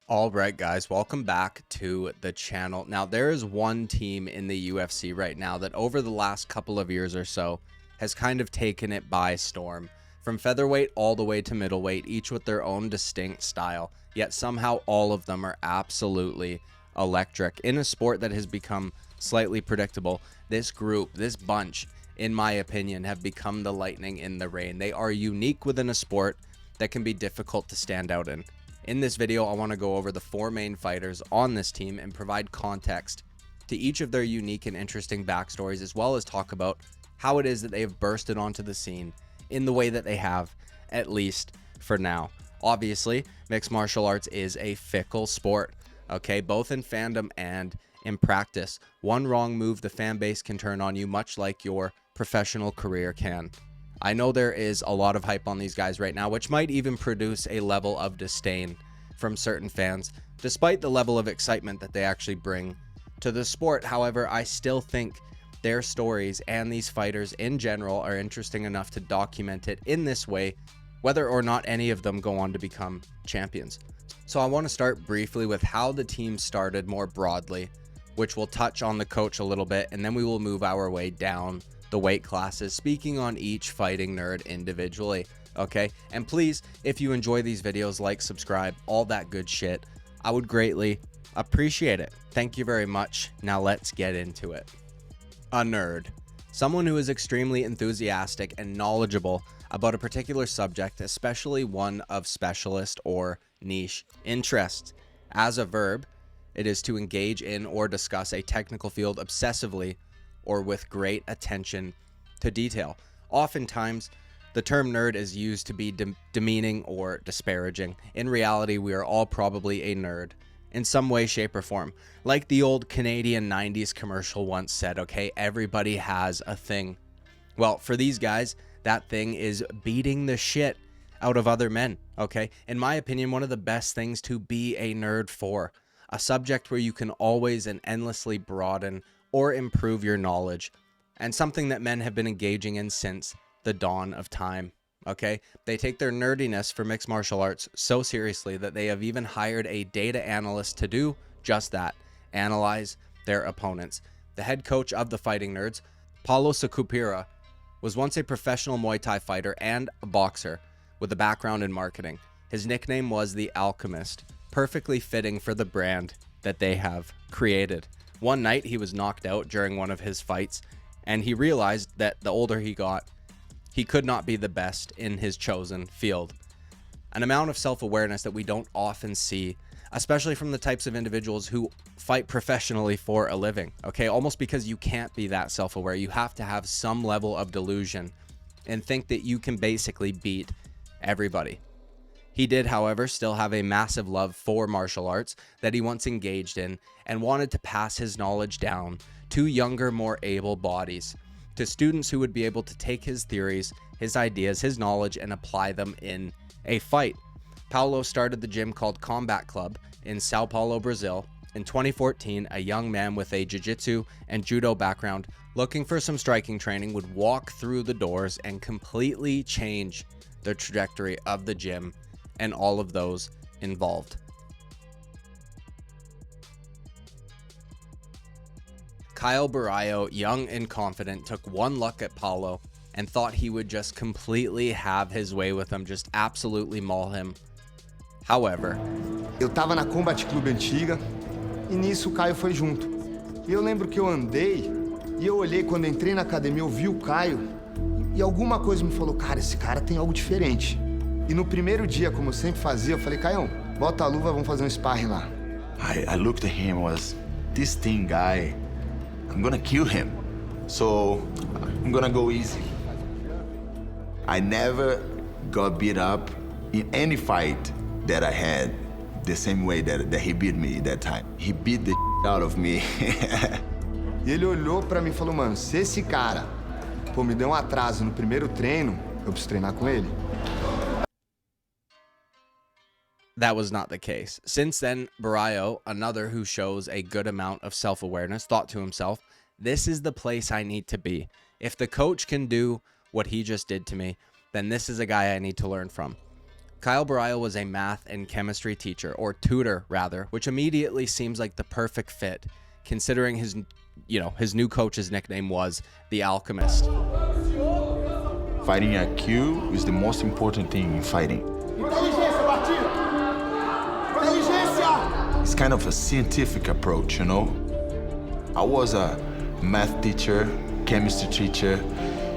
All right, guys, welcome back to the channel. Now, there is one team in the UFC right now that over the last couple of years or so has kind of taken it by storm. From featherweight all the way to middleweight, each with their own distinct style, yet somehow all of them are absolutely electric. In a sport that has become slightly predictable, this group, this bunch, in my opinion, have become the lightning in the rain. They are unique within a sport that can be difficult to stand out in. In this video, I want to go over the four main fighters on this team and provide context to each of their unique and interesting backstories, as well as talk about how it is that they have bursted onto the scene in the way that they have, at least for now. Obviously, mixed martial arts is a fickle sport, okay, both in fandom and in practice. One wrong move, the fan base can turn on you, much like your professional career can. I know there is a lot of hype on these guys right now, which might even produce a level of disdain from certain fans, despite the level of excitement that they actually bring to the sport. However, I still think their stories and these fighters in general are interesting enough to document it in this way, whether or not any of them go on to become champions. So I want to start briefly with how the team started more broadly, which will touch on the coach a little bit, and then we will move our way down the weight classes, speaking on each fighting nerd individually. Okay, and please, if you enjoy these videos, like, subscribe, all that good shit. I would greatly appreciate it. Thank you very much. Now let's get into it. A nerd, someone who is extremely enthusiastic and knowledgeable about a particular subject, especially one of specialist or niche interest. As a verb, it is to engage in or discuss a technical field obsessively or with great attention to detail. Oftentimes, the term nerd is used to be demeaning or disparaging. In reality, we are all probably a nerd in some way, shape, or form. Like the old Canadian 90s commercial once said, okay, everybody has a thing. Well, for these guys, that thing is beating the shit out of other men, okay? In my opinion, one of the best things to be a nerd for. A subject where you can always and endlessly broaden or improve your knowledge, and something that men have been engaging in since the dawn of time, okay? They take their nerdiness for mixed martial arts so seriously that they have even hired a data analyst to do just that, analyze their opponents. The head coach of the Fighting Nerds, Paulo Sakupira, was once a professional Muay Thai fighter and a boxer with a background in marketing. His nickname was the Alchemist, perfectly fitting for the brand that they have created. One night, he was knocked out during one of his fights, and he realized that the older he got, he could not be the best in his chosen field. An amount of self-awareness that we don't often see, especially from the types of individuals who fight professionally for a living, okay? Almost because you can't be that self-aware. You have to have some level of delusion and think that you can basically beat everybody. He did, however, still have a massive love for martial arts that he once engaged in and wanted to pass his knowledge down to younger, more able bodies, to students who would be able to take his theories, his ideas, his knowledge, and apply them in a fight. Paulo started the gym called Combat Club in Sao Paulo, Brazil. In 2014, a young man with a jiu-jitsu and judo background looking for some striking training would walk through the doors and completely change the trajectory of the gym and all of those involved. CAIO BORRALHO, young and confident, took one look at Paulo and thought he would just completely have his way with him, just absolutely maul him. However, eu tava na Combat Club antiga e nisso o Caio foi junto. E eu lembro que eu andei e eu olhei quando entrei na academia, eu vi o Caio e alguma coisa me falou, cara, esse cara tem algo diferente. E no primeiro dia, como eu sempre fazia, eu falei, Caião, bota a luva, vamos fazer um sparring lá. I looked at him, was this thin guy, I'm gonna kill him. So I'm gonna go easy. I never got beat up in any fight that I had the same way that he beat me that time. He beat the out of me. E ele olhou pra mim e falou, mano, se esse cara, pô, me deu um atraso no primeiro treino, eu preciso treinar com ele. that was not the case. Since then, BORRALHO, another who shows a good amount of self-awareness, thought to himself, this is the place I need to be. If the coach can do what he just did to me, then this is a guy I need to learn from. Caio Borralho was a math and chemistry teacher, or tutor rather, which immediately seems like the perfect fit, considering his new coach's nickname was the Alchemist. Fighting IQ is the most important thing in fighting. It's kind of a scientific approach, you know? I was a math teacher, chemistry teacher.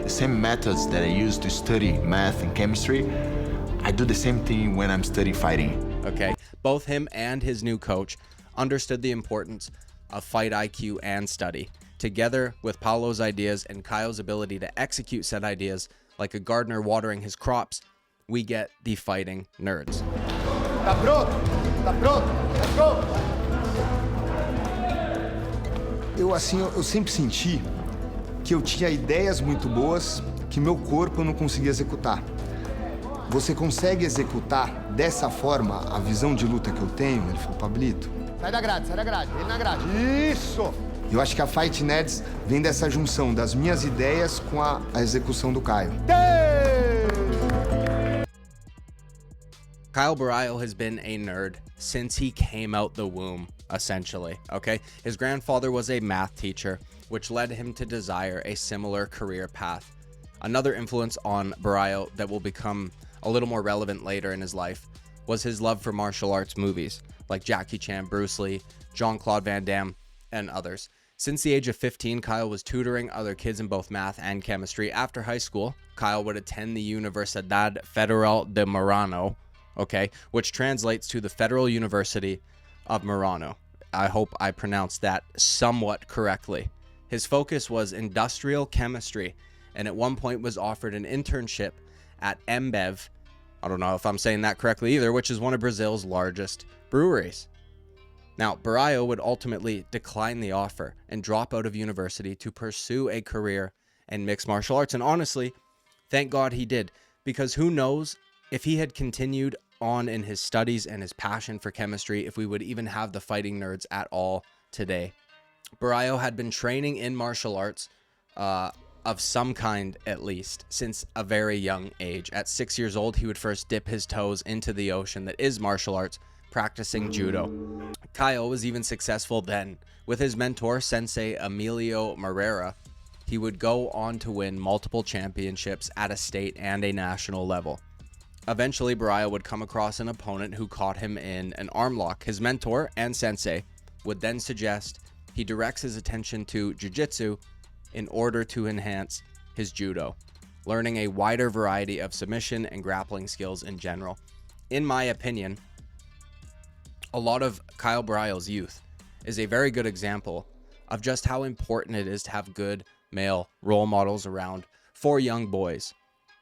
The same methods that I use to study math and chemistry, I do the same thing when I'm studying fighting. Okay, both him and his new coach understood the importance of fight IQ and study. Together with Paulo's ideas and Caio's ability to execute said ideas, like a gardener watering his crops, we get the fighting nerds. Tá pronto? Tá pronto? Let's go! Eu sempre senti que eu tinha ideias muito boas que meu corpo não conseguia executar. Você consegue executar dessa forma a visão de luta que eu tenho? Ele falou, Pablito. Sai da grade, ele na grade. Isso! Eu acho que a Fight Nerds vem dessa junção das minhas ideias com a execução do Caio. Caio Borralho has been a nerd since he came out the womb, essentially, okay? His grandfather was a math teacher, which led him to desire a similar career path. Another influence on Borralho that will become a little more relevant later in his life was his love for martial arts movies, like Jackie Chan, Bruce Lee, Jean-Claude Van Damme, and others. Since the age of 15, Caio was tutoring other kids in both math and chemistry. After high school, Caio would attend the Universidad Federal de Marano, okay, which translates to the Federal University of Marano. I hope I pronounced that somewhat correctly. His focus was industrial chemistry, and at one point was offered an internship at Embev, I don't know if I'm saying that correctly either, which is one of Brazil's largest breweries. Now, Borralho would ultimately decline the offer and drop out of university to pursue a career in mixed martial arts. And honestly, thank God he did, because who knows if he had continued on in his studies and his passion for chemistry, if we would even have the fighting nerds at all today. Borralho had been training in martial arts of some kind, at least, since a very young age. At 6 years old, he would first dip his toes into the ocean that is martial arts, practicing judo. Caio was even successful then. With his mentor, Sensei Emilio Moreira, he would go on to win multiple championships at a state and a national level. Eventually, Borralho would come across an opponent who caught him in an arm lock. His mentor and sensei would then suggest he directs his attention to jiu-jitsu in order to enhance his judo, learning a wider variety of submission and grappling skills in general. In my opinion, a lot of Caio Borralho's youth is a very good example of just how important it is to have good male role models around for young boys.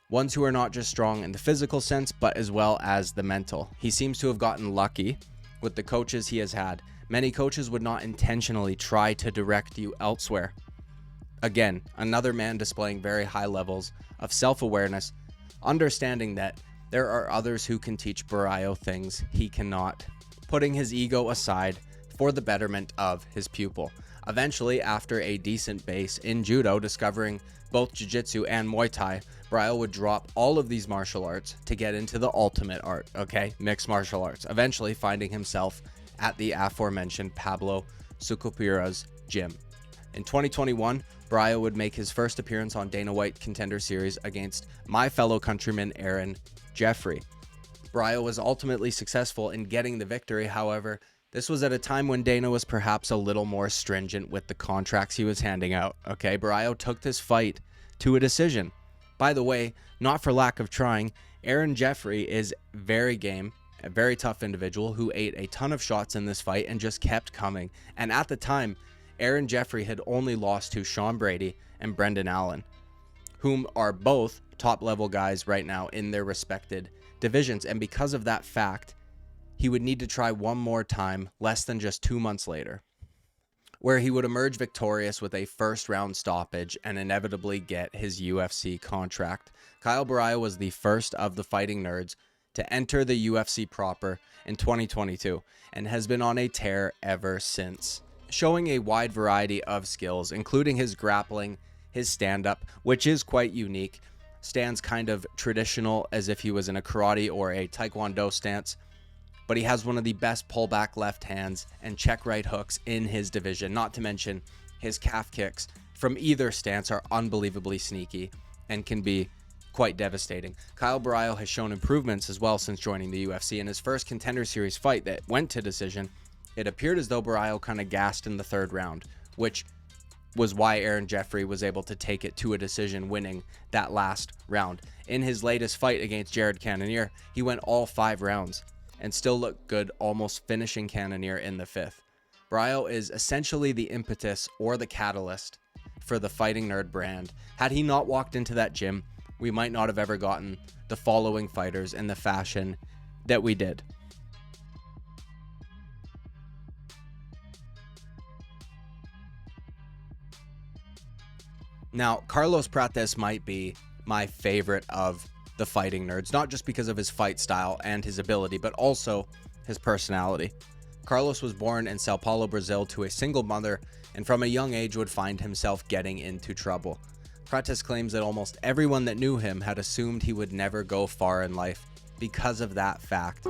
Ones who are not just strong in the physical sense, but as well as the mental. He seems to have gotten lucky with the coaches he has had. Many coaches would not intentionally try to direct you elsewhere. Again, another man displaying very high levels of self-awareness, understanding that there are others who can teach Borralho things he cannot, putting his ego aside for the betterment of his pupil. Eventually, after a decent base in judo, discovering both jiu-jitsu and Muay Thai, Borralho would drop all of these martial arts to get into the ultimate art, okay? Mixed martial arts, eventually finding himself at the aforementioned Pablo Sucupira's gym. In 2021, Borralho would make his first appearance on Dana White Contender Series against my fellow countryman Aaron Jeffrey. Borralho was ultimately successful in getting the victory. However, this was at a time when Dana was perhaps a little more stringent with the contracts he was handing out. Okay, Borralho took this fight to a decision. By the way, not for lack of trying, Aaron Jeffrey is very game, a very tough individual who ate a ton of shots in this fight and just kept coming. And at the time, Aaron Jeffrey had only lost to Sean Brady and Brendan Allen, whom are both top-level guys right now in their respected divisions. And because of that fact, he would need to try one more time less than just 2 months later, where he would emerge victorious with a first-round stoppage and inevitably get his UFC contract. Caio Borralho was the first of the fighting nerds to enter the UFC proper in 2022 and has been on a tear ever since, showing a wide variety of skills, including his grappling, his stand-up, which is quite unique, stands kind of traditional as if he was in a karate or a taekwondo stance, but he has one of the best pullback left hands and check right hooks in his division, not to mention his calf kicks from either stance are unbelievably sneaky and can be quite devastating. Caio BORRALHO has shown improvements as well since joining the UFC. In his first Contender Series fight that went to decision, it appeared as though BORRALHO kind of gassed in the third round, which was why Aaron Jeffrey was able to take it to a decision, winning that last round. In his latest fight against Jared Cannonier, he went all 5 rounds and still looked good, almost finishing Cannonier in the 5th. BORRALHO is essentially the impetus or the catalyst for the Fighting Nerd brand. Had he not walked into that gym, we might not have ever gotten the following fighters in the fashion that we did. Now, Carlos Prates might be my favorite of the Fighting Nerds, not just because of his fight style and his ability, but also his personality. Carlos was born in Sao Paulo, Brazil to a single mother, and from a young age would find himself getting into trouble. Prates claims that almost everyone that knew him had assumed he would never go far in life because of that fact.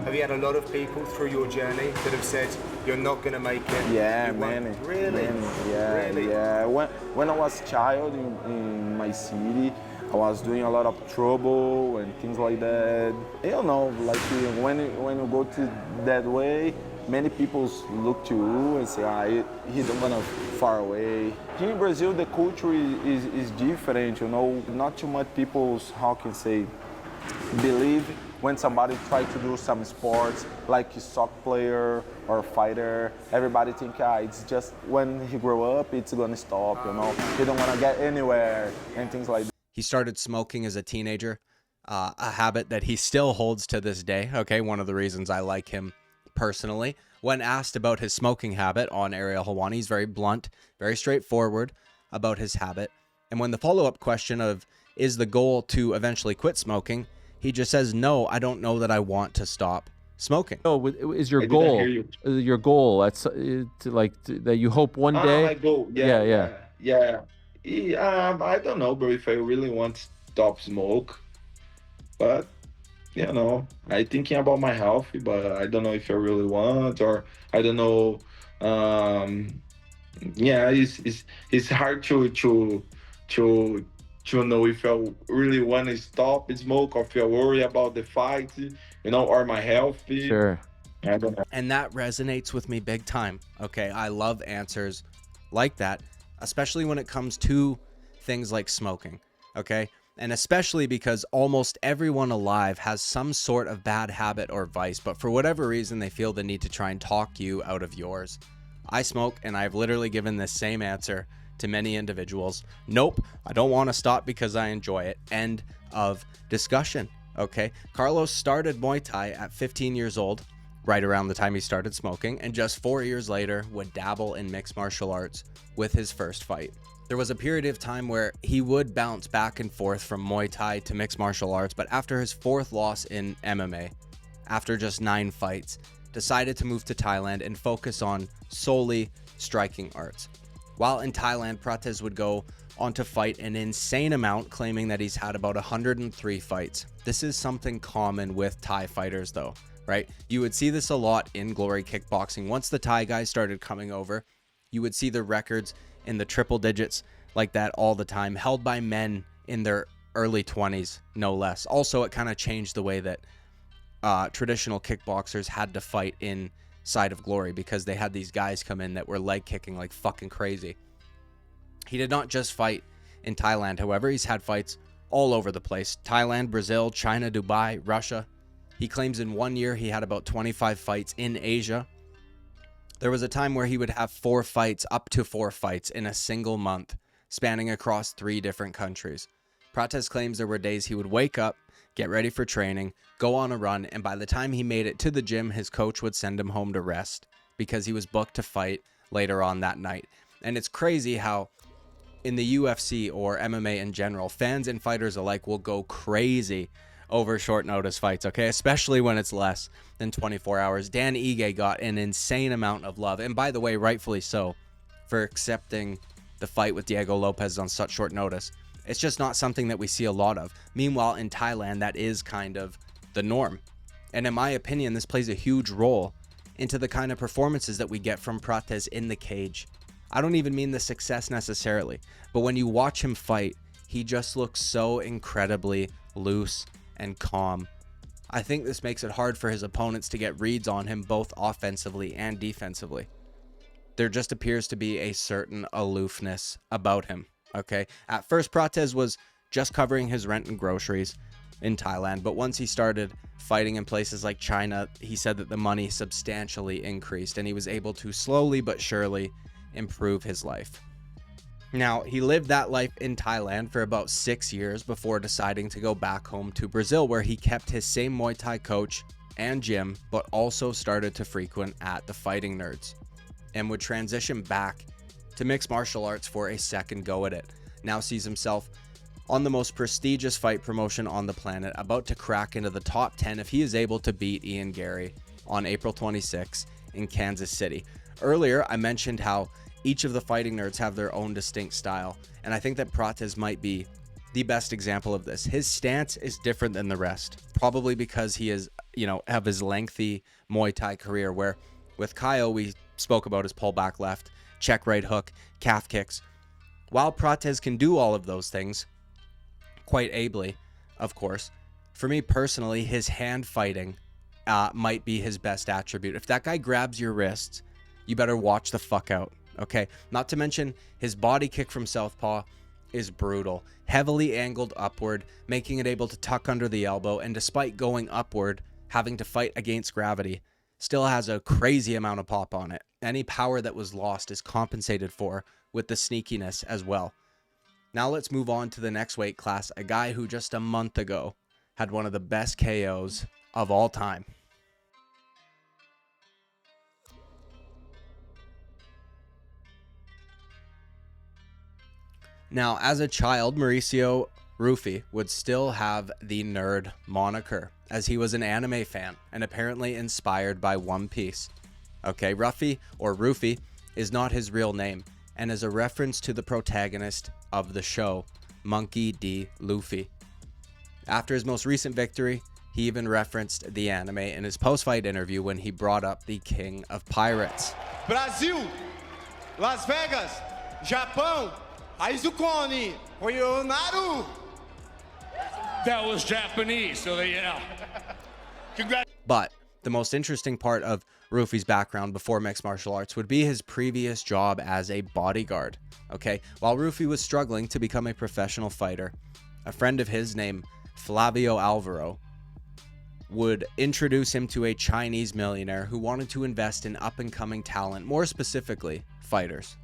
Have you had a lot of people through your journey that have said you're not going to make it? Yeah, many. Really? Yeah, really? Yeah. When I was a child in my city, I was doing a lot of trouble and things like that. You know, like when you go to that way, many people look to you and say, he don't wanna far away. Here in Brazil, the culture is different, you know. Not too much people, how can I say, believe when somebody try to do some sports, like a soccer player or a fighter. Everybody think, it's just when he grow up, it's gonna stop, you know. He don't wanna get anywhere and things like that. He started smoking as a teenager, a habit that he still holds to this day. Okay, one of the reasons I like him personally. When asked about his smoking habit on Ariel Helwani, he's very blunt, very straightforward about his habit. And when the follow-up question of, is the goal to eventually quit smoking, he just says, no, I don't know that I want to stop smoking. Oh, is your goal? Your goal? That's that you hope one day. My goal. Yeah. I don't know, bro, if I really want to stop smoke, but you know, I thinking about my health, but I don't know if I really want, or I don't know. It's hard to know if I really want to stop smoke, or if I worry about the fight, you know, or my health. Sure. I don't know. And that resonates with me big time. Okay, I love answers like that, especially when it comes to things like smoking. Okay, and especially because almost everyone alive has some sort of bad habit or vice, but for whatever reason they feel the need to try and talk you out of yours. I smoke, and I've literally given this same answer to many individuals. Nope, I don't want to stop because I enjoy it. End of discussion. Okay, Carlos started Muay Thai at 15 years old, right around the time he started smoking, and just 4 years later would dabble in mixed martial arts with his first fight. There was a period of time where he would bounce back and forth from Muay Thai to mixed martial arts, but after his 4th loss in MMA, after just 9 fights, decided to move to Thailand and focus on solely striking arts. While in Thailand, Prates would go on to fight an insane amount, claiming that he's had about 103 fights. This is something common with Thai fighters though, right? You would see this a lot in Glory Kickboxing. Once the Thai guys started coming over, you would see the records in the triple digits like that all the time, held by men in their early 20s, no less. Also, it kind of changed the way that traditional kickboxers had to fight inside of Glory, because they had these guys come in that were leg kicking like fucking crazy. He did not just fight in Thailand, however. He's had fights all over the place. Thailand, Brazil, China, Dubai, Russia. He claims in 1 year he had about 25 fights in Asia. There was a time where he would have 4 fights, up to 4 fights in a single month, spanning across 3 different countries. Prates claims there were days he would wake up, get ready for training, go on a run, and by the time he made it to the gym, his coach would send him home to rest because he was booked to fight later on that night. And it's crazy how in the UFC or MMA in general, fans and fighters alike will go crazy over short notice fights, okay? Especially when it's less than 24 hours. Dan Ige got an insane amount of love, and by the way, rightfully so, for accepting the fight with Diego Lopez on such short notice. It's just not something that we see a lot of. Meanwhile, in Thailand, that is kind of the norm. And in my opinion, this plays a huge role into the kind of performances that we get from Prates in the cage. I don't even mean the success necessarily, but when you watch him fight, he just looks so incredibly loose and calm. I think this makes it hard for his opponents to get reads on him both offensively and defensively. There just appears to be a certain aloofness about him, okay? At first, Prates was just covering his rent and groceries in Thailand, but once he started fighting in places like China, he said that the money substantially increased and he was able to slowly but surely improve his life. Now, he lived that life in Thailand for about 6 years before deciding to go back home to Brazil, where he kept his same Muay Thai coach and gym, but also started to frequent at the Fighting Nerds and would transition back to mixed martial arts for a second go at it. Now sees himself on the most prestigious fight promotion on the planet, about to crack into the top 10 if he is able to beat Ian Gary on April 26 in Kansas City. Earlier, I mentioned how each of the Fighting Nerds have their own distinct style, and I think that Prates might be the best example of this. His stance is different than the rest, probably because he is, have his lengthy Muay Thai career, where with CAIO, we spoke about his pull back left, check right hook, calf kicks. While Prates can do all of those things quite ably, of course, for me personally, his hand fighting might be his best attribute. If that guy grabs your wrists, you better watch the fuck out, okay? Not to mention, his body kick from southpaw is brutal, heavily angled upward, making it able to tuck under the elbow, and despite going upward, having to fight against gravity, still has a crazy amount of pop on it. Any power that was lost is compensated for with the sneakiness as well. Now let's move on to the next weight class, a guy who just a month ago had one of the best KOs of all time. Now, as a child, Mauricio RUFFY would still have the nerd moniker, as he was an anime fan and apparently inspired by One Piece. Okay, Ruffy or Rufy is not his real name and is a reference to the protagonist of the show, Monkey D. Luffy. After his most recent victory, he even referenced the anime in his post-fight interview when he brought up the King of Pirates. Brasil, Las Vegas, Japão, Raiz do Cone, Oyonaro. That was Japanese, so yeah. Congrats. But the most interesting part of Rufy's background before mixed martial arts would be his previous job as a bodyguard. Okay, while Ruffy was struggling to become a professional fighter, a friend of his named Flavio Alvaro would introduce him to a Chinese millionaire who wanted to invest in up-and-coming talent, more specifically, fighters.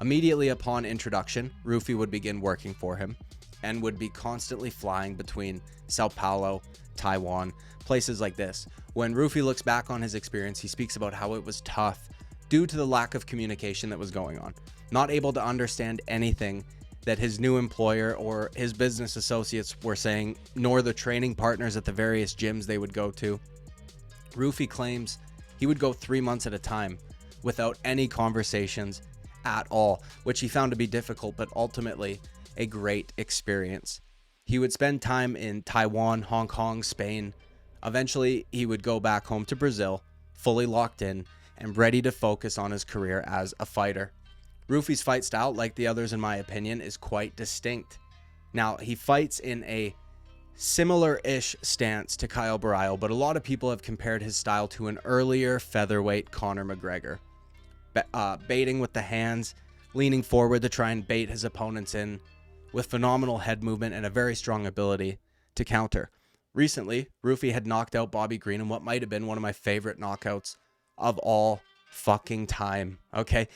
Immediately upon introduction, Ruffy would begin working for him and would be constantly flying between Sao Paulo, Taiwan, places like this. When Ruffy looks back on his experience, he speaks about how it was tough due to the lack of communication that was going on. Not able to understand anything that his new employer or his business associates were saying, nor the training partners at the various gyms they would go to. Ruffy claims he would go 3 months at a time without any conversations at all, which he found to be difficult, but ultimately a great experience. He would spend time in Taiwan, Hong Kong, Spain. Eventually, he would go back home to Brazil, fully locked in and ready to focus on his career as a fighter. Ruffy's fight style, like the others in my opinion, is quite distinct. Now, he fights in a similar-ish stance to CAIO BORRALHO, but a lot of people have compared his style to an earlier featherweight Conor McGregor. Baiting with the hands, leaning forward to try and bait his opponents in, with phenomenal head movement and a very strong ability to counter. Recently, Ruffy had knocked out Bobby Green in what might have been one of my favorite knockouts of all fucking time, okay?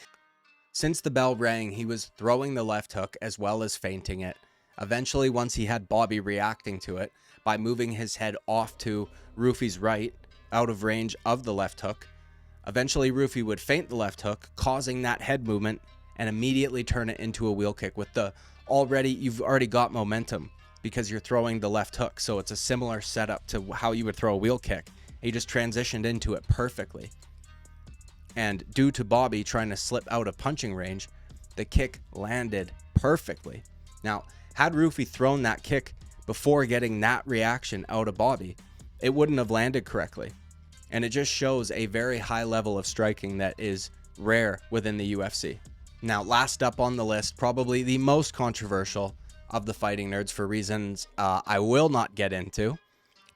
Since the bell rang, he was throwing the left hook as well as feinting it. Eventually, once he had Bobby reacting to it by moving his head off to Ruffy's right, out of range of the left hook, eventually Ruffy would feint the left hook, causing that head movement, and immediately turn it into a wheel kick with the you've already got momentum because you're throwing the left hook. So it's a similar setup to how you would throw a wheel kick. He just transitioned into it perfectly. And due to Bobby trying to slip out of punching range, the kick landed perfectly. Now, had Ruffy thrown that kick before getting that reaction out of Bobby, it wouldn't have landed correctly. And it just shows a very high level of striking that is rare within the UFC. Now, last up on the list, probably the most controversial of the fighting nerds for reasons I will not get into,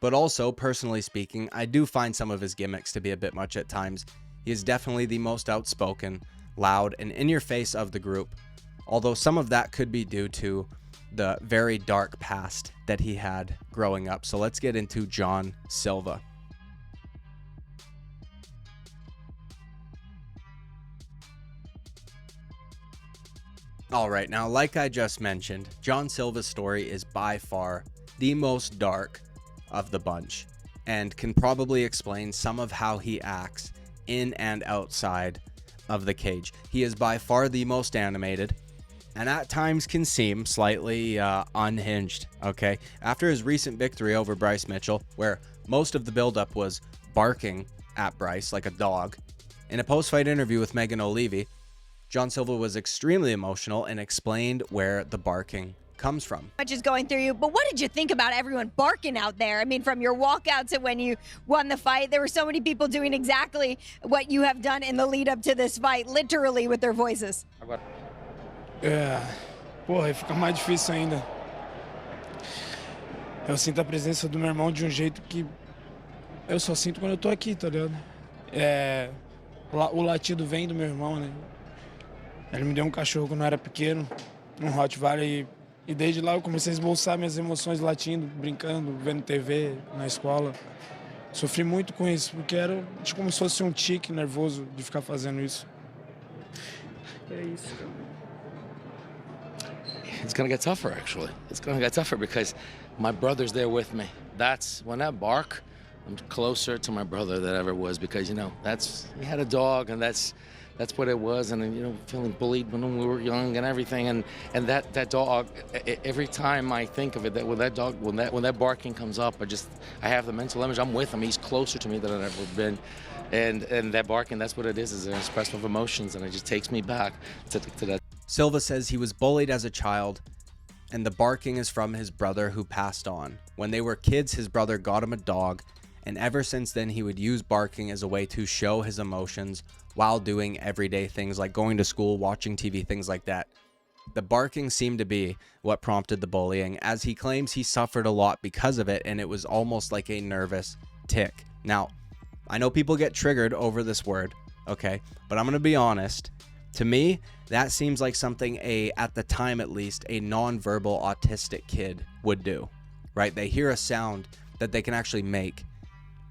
but also, personally speaking, I do find some of his gimmicks to be a bit much at times. He is definitely the most outspoken, loud, and in-your-face of the group, although some of that could be due to the very dark past that he had growing up. So let's get into John Silva. All right, now, like I just mentioned, John Silva's story is by far the most dark of the bunch and can probably explain some of how he acts in and outside of the cage. He is by far the most animated and at times can seem slightly unhinged, okay? After his recent victory over Bryce Mitchell, where most of the buildup was barking at Bryce like a dog, in a post-fight interview with Megan O'Leary, John Silva was extremely emotional and explained where the barking comes from. Much is going through you, but what did you think about everyone barking out there? I mean, from your walkout to when you won the fight, there were so many people doing exactly what you have done in the lead up to this fight, literally with their voices. Porra, aí fica mais difícil ainda. Eu sinto a presença do meu irmão de jeito que eu só sinto quando eu tô aqui, tá ligado? O latido vem do meu irmão, né? Ele me deu cachorro quando eu era pequeno, Rottweiler, e desde lá eu comecei a esboçar minhas emoções latindo, brincando, vendo TV, na escola. Sofri muito com isso, porque era como se fosse tique nervoso de ficar fazendo isso. É isso, cara. It's gonna get tougher, actually. It's gonna get tougher because my brother's there with me. That's when I bark, I'm closer to my brother than I ever was because, he had a dog and that's what it was, and feeling bullied when we were young and everything, and that dog. Every time I think of it, that when that barking comes up, I have the mental image. I'm with him. He's closer to me than I've ever been, and that barking, that's what it is an expression of emotions, and it just takes me back to that. Silva says he was bullied as a child, and the barking is from his brother who passed on. When they were kids, his brother got him a dog, and ever since then he would use barking as a way to show his emotions while doing everyday things like going to school, watching TV, things like that. The barking seemed to be what prompted the bullying, as he claims he suffered a lot because of it, and it was almost like a nervous tick. Now, I know people get triggered over this word, okay, but I'm going to be honest. To me, that seems like something at the time at least, a nonverbal autistic kid would do, right? They hear a sound that they can actually make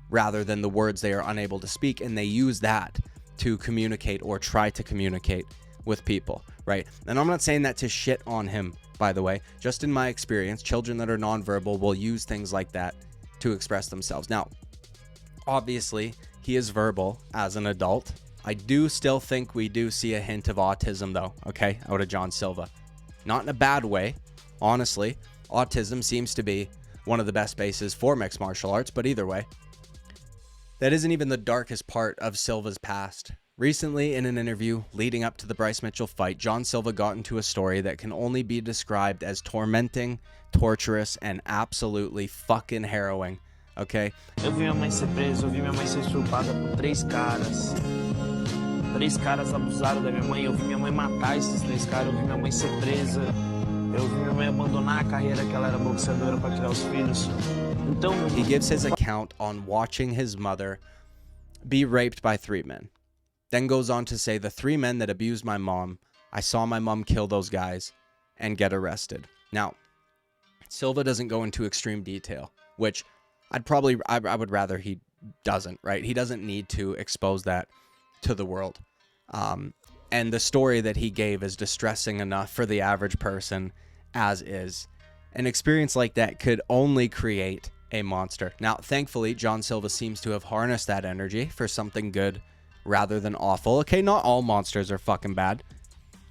rather than the words they are unable to speak, and they use that to communicate or try to communicate with people, right? And I'm not saying that to shit on him, by the way. Just in my experience, children that are nonverbal will use things like that to express themselves. Now, obviously, he is verbal as an adult. I do still think we do see a hint of autism, though, okay, out of John Silva. Not in a bad way, honestly. Autism seems to be one of the best bases for mixed martial arts, but either way, that isn't even the darkest part of Silva's past. Recently, in an interview leading up to the Bryce Mitchell fight, John Silva got into a story that can only be described as tormenting, torturous, and absolutely fucking harrowing, okay? Eu vi minha mãe ser presa, eu vi minha mãe ser estuprada por 3 caras. 3 caras abusaram da minha mãe, eu vi minha mãe matar esses 3 caras, eu vi minha mãe ser presa. Eu vi minha mãe abandonar a carreira que ela era boxeadora para criar os filhos. He gives his account on watching his mother be raped by 3 men. Then goes on to say, the 3 men that abused my mom, I saw my mom kill those guys and get arrested. Now, Silva doesn't go into extreme detail, which I would rather he doesn't, right? He doesn't need to expose that to the world. And the story that he gave is distressing enough for the average person as is. An experience like that could only create a monster. Now, thankfully, John Silva seems to have harnessed that energy for something good rather than awful. Okay, not all monsters are fucking bad.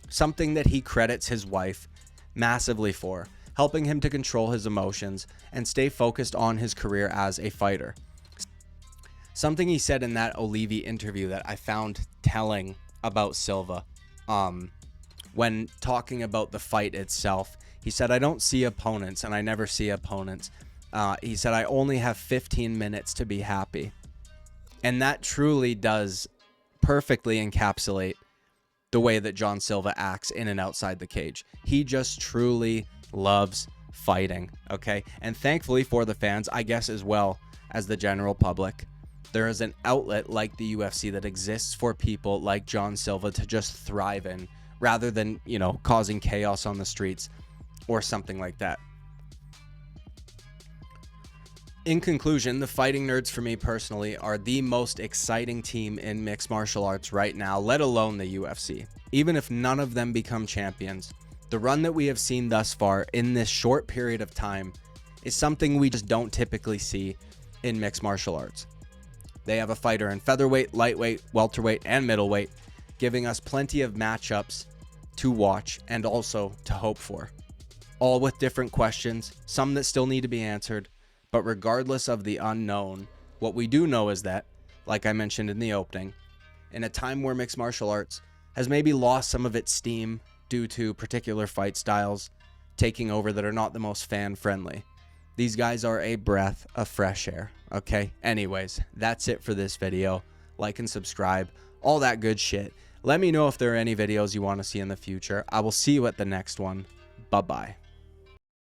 Something that he credits his wife massively for, helping him to control his emotions and stay focused on his career as a fighter. Something he said in that O'Leary interview that I found telling about Silva when talking about the fight itself. He said, I don't see opponents, and I never see opponents. He said, I only have 15 minutes to be happy. And that truly does perfectly encapsulate the way that John Silva acts in and outside the cage. He just truly loves fighting, okay? And thankfully for the fans, I guess as well as the general public, there is an outlet like the UFC that exists for people like John Silva to just thrive in, rather than, you know, causing chaos on the streets or something like that. In conclusion, the Fighting Nerds for me personally are the most exciting team in mixed martial arts right now, let alone the UFC. Even if none of them become champions, the run that we have seen thus far in this short period of time is something we just don't typically see in mixed martial arts. They have a fighter in featherweight, lightweight, welterweight, and middleweight, giving us plenty of matchups to watch and also to hope for. All with different questions, some that still need to be answered, but regardless of the unknown, what we do know is that, like I mentioned in the opening, in a time where mixed martial arts has maybe lost some of its steam due to particular fight styles taking over that are not the most fan-friendly, these guys are a breath of fresh air, okay? Anyways, that's it for this video. Like and subscribe, all that good shit. Let me know if there are any videos you want to see in the future. I will see you at the next one. Bye-bye.